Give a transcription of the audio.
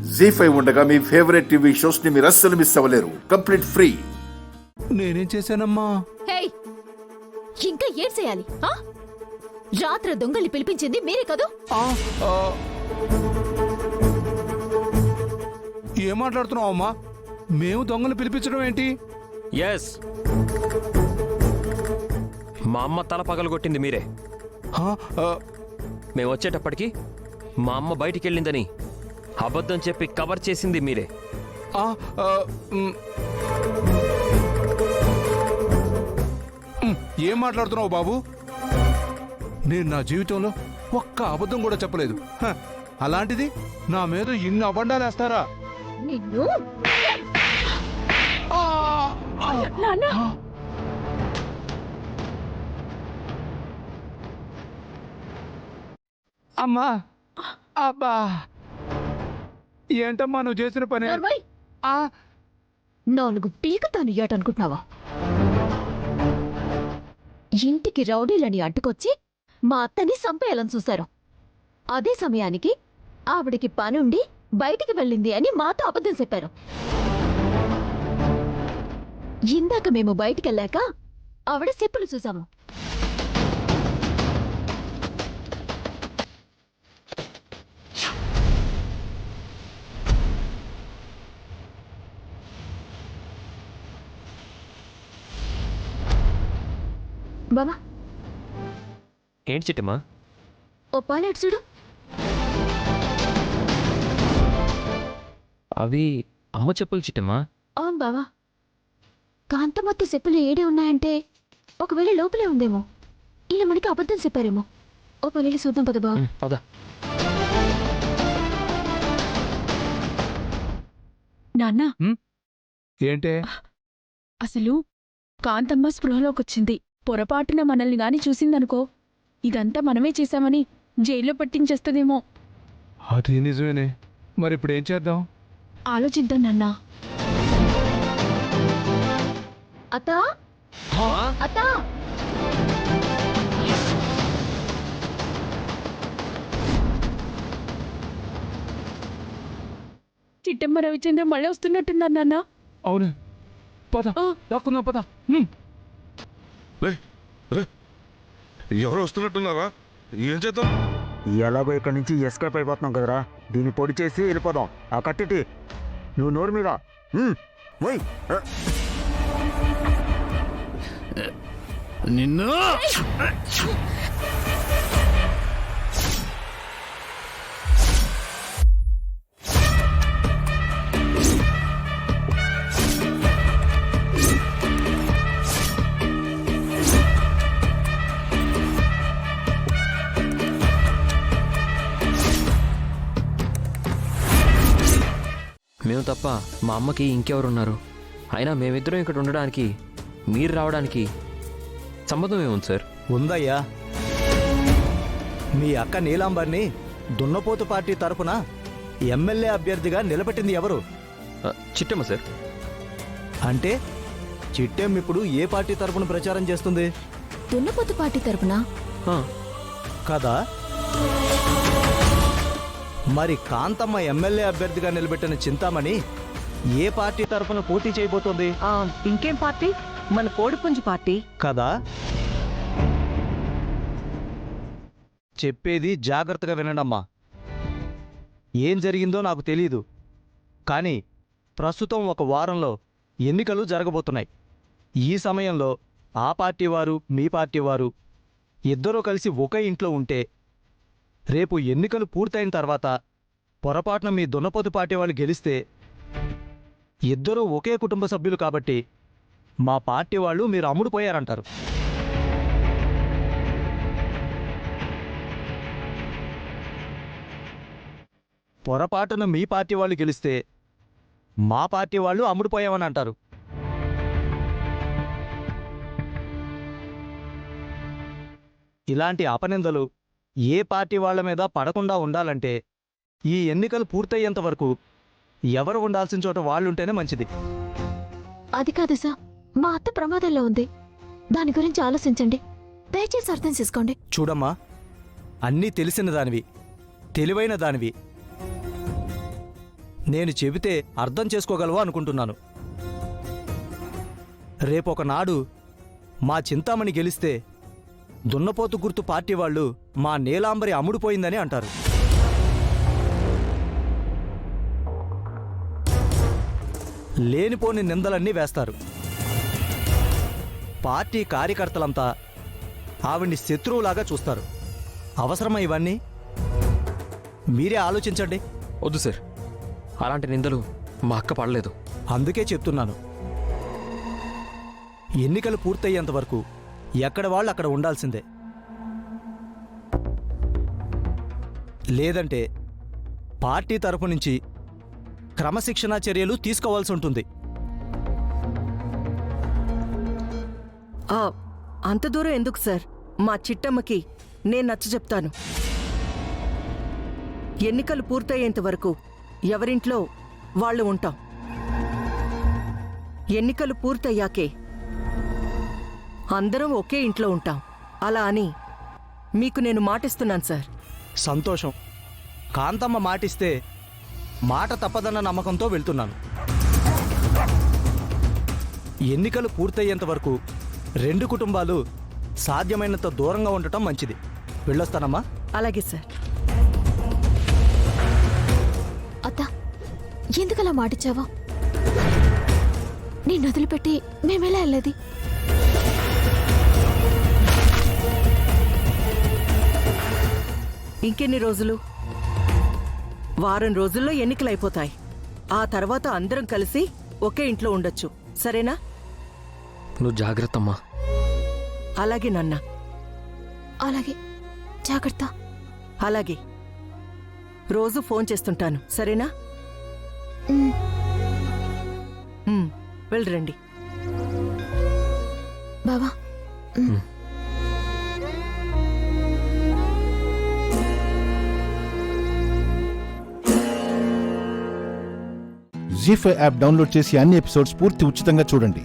జీ5 ఉండగా మీ favourite TV shows ని మీరు అస్సలు మిస్ అవ్వలేరు. Complete free. నేనేం చేశానమ్మా? హేయ్, ఇంకా ఏం చేయాలి? రాత్రి దొంగల్ని పిలిపించింది మీరే కదూ? ఏం మాట్లాడుతున్నావు అమ్మా? మేము దొంగలు పిలిపించడం ఏంటి? ఎస్, మా అమ్మ తల పగలగొట్టింది మీరే. మేము వచ్చేటప్పటికి మా అమ్మ బయటికి వెళ్ళిందని అబద్ధం చెప్పి కవర్ చేసింది మీరే. ఏం మాట్లాడుతున్నావు బాబు? నేను నా జీవితంలో ఒక్క అబద్ధం కూడా చెప్పలేదు. అలాంటిది నా మీద ఇన్ని అబద్ధాలు వేస్తారా? నిన్ను అమ్మా, అబ్బా, ఏంటమ్మా నువ్వు చేసిన పని? నాలుగు పీకతాను ఏటనుకుంటున్నావా? ఇంటికి రౌడీలని అడ్డుకొచ్చి మా అత్తని సంపేయాలని చూశారు. అదే సమయానికి ఆవిడికి పనుండి బయటికి వెళ్ళింది అని మాతో అబద్ధం చెప్పారు. ఇందాక మేము బయటికెళ్ళాక ఆవిడ చెప్పులు చూసాము. బాబా, ఏంటి చిట్టమ్మా? ఓ పాలేడు చూడు. అవి అమ్మ చెప్పులు చిట్టమ్మా. అవును బావా, కాంతమత్త చెప్పులు ఏడే ఉన్నాయంటే ఒకవేళ లోపలే ఉందేమో. ఇలా మనకి అబద్ధం చెప్పారేమో. ఓ పని చూద్దాం పద బావ. పద. నాన్నా, ఏంటే? అసలు కాంతమ్మ స్పృహలోకొచ్చింది. పొరపాటున మనల్ని గాని చూసిందనుకో, ఇదంతా మనమే చేశామని జైల్లో పట్టించేస్తుందేమో. అది నిజమేనే. మరి ఇప్పుడు ఏం చేద్దాం? ఆలోచిద్దాం నాన్నా. అత్తా, అత్తా, చిట్టమ్మ రవిచంద్ర మళ్ళీ వస్తున్నట్టున్నారు నాన్న. అవును, పద దాక్కుందాం, పద. ఎవరు వస్తున్నట్టున్నారా? ఏం చేద్దాం? ఎలాగో ఇక్కడి నుంచి ఎస్కేప్ అయిపోతున్నాం కదరా, దీన్ని పొడి చేసి వెళ్ళిపోదాం. ఆ కట్టిటి నువ్వు నోరు మీద నిన్ను మేము తప్ప మా అమ్మకి ఇంకెవరున్నారు? అయినా మేమిద్దరం ఇక్కడ ఉండడానికి మీరు రావడానికి సంబంధం ఏముంది సార్? ఉందయ్యా. మీ అక్క నీలాంబర్ని దున్నపోతు పార్టీ తరపున ఎమ్మెల్యే అభ్యర్థిగా నిలబెట్టింది ఎవరు? చిట్టమ్మ సార్. అంటే చిట్టెం ఇప్పుడు ఏ పార్టీ తరపున ప్రచారం చేస్తుంది? దున్నపోతు పార్టీ తరపున కదా. మరి కాంతమ్మ ఎమ్మెల్యే అభ్యర్థిగా నిలబెట్టిన చింతామణి ఏ పార్టీ తరపున పోటీ చేయబోతోంది? ఇంకేం పార్టీ? మన కోడిపుంజు పార్టీ కదా. చెప్పేది జాగ్రత్తగా వినండమ్మా. ఏం జరిగిందో నాకు తెలీదు, కానీ ప్రస్తుతం ఒక వారంలో ఎన్నికలు జరగబోతున్నాయి. ఈ సమయంలో ఆ పార్టీ వారు మీ పార్టీ వారు ఇద్దరూ కలిసి ఒకే ఇంట్లో ఉంటే, రేపు ఎన్నికలు పూర్తయిన తర్వాత పొరపాటున మీ దున్నపోతు పార్టీ వాళ్ళు గెలిస్తే, ఇద్దరూ ఒకే కుటుంబ సభ్యులు కాబట్టి మా పార్టీ వాళ్ళు మీరు అమ్ముడుపోయారంటారు. పొరపాటున మీ పార్టీ వాళ్ళు గెలిస్తే మా పార్టీ వాళ్ళు అమ్ముడుపోయామని అంటారు. ఇలాంటి అపనిందలు ఏ పార్టీ వాళ్ల మీద పడకుండా ఉండాలంటే ఈ ఎన్నికలు పూర్తయ్యేంత వరకు ఎవరు ఉండాల్సిన చోట వాళ్ళుంటేనే మంచిది. అది కాదు సార్, మా అత్త ప్రమాదంలో ఉంది. దాని గురించి ఆలోచించండి. దయచేసి అర్థం చేసుకోండి. చూడమ్మా, అన్నీ తెలిసిన దానివి, తెలివైన దానివి. నేను చెబితే అర్థం చేసుకోగలవా అనుకుంటున్నాను. రేపొకనాడు మా చింతామణి గెలిస్తే దున్నపోతు గుర్తు పార్టీ వాళ్ళు మా నీలాంబరి అమ్ముడుపోయిందని అంటారు. లేనిపోని నిందలన్నీ వేస్తారు. పార్టీ కార్యకర్తలంతా ఆవిడ్ని శత్రువులాగా చూస్తారు. అవసరమా ఇవన్నీ? మీరే ఆలోచించండి. వద్దు సార్, అలాంటి నిందలు మా అక్క పడలేదు. అందుకే చెప్తున్నాను, ఎన్నికలు పూర్తయ్యేంత వరకు ఎక్కడ వాళ్ళు అక్కడ ఉండాల్సిందే. లేదంటే పార్టీ తరపు నుంచి క్రమశిక్షణా చర్యలు తీసుకోవాల్సి ఉంటుంది. అంత దూరం ఎందుకు సార్? మా చిట్టమ్మకి నేను నచ్చజెప్తాను. ఎన్నికలు పూర్తయ్యేంత వరకు ఎవరింట్లో వాళ్ళు ఉంటాం. ఎన్నికలు పూర్తయ్యాకే అందరం ఒకే ఇంట్లో ఉంటాం. అలా అని మీకు నేను మాటిస్తున్నాను సార్. సంతోషం. కాంతమ్మ మాటిస్తే మాట తప్పదన్న నమ్మకంతో వెళ్తున్నాను. ఎన్నికలు పూర్తయ్యేంత వరకు రెండు కుటుంబాలు సాధ్యమైనంత దూరంగా ఉండటం మంచిది. వెళ్ళొస్తానమ్మా. అలాగే సార్. అత్త, ఎందుకలా మాటిచ్చావా? నేను వదిలిపెట్టి మేమెలా వెళ్ళేది? ఇంకెన్ని రోజులు? వారం రోజుల్లో ఎన్నికలైపోతాయి. ఆ తర్వాత అందరం కలిసి ఒకే ఇంట్లో ఉండొచ్చు. సరేనా? నువ్వు జాగ్రత్త అమ్మా. అలాగే నాన్న. అలాగే, జాగ్రత్త. అలాగే. రోజు ఫోన్ చేస్తుంటాను. సరేనా? వెళ్ళరండి బావా. జీ5 యాప్ డౌన్లోడ్ చేసి అన్ని ఎపిసోడ్స్ పూర్తి ఉచితంగా చూడండి.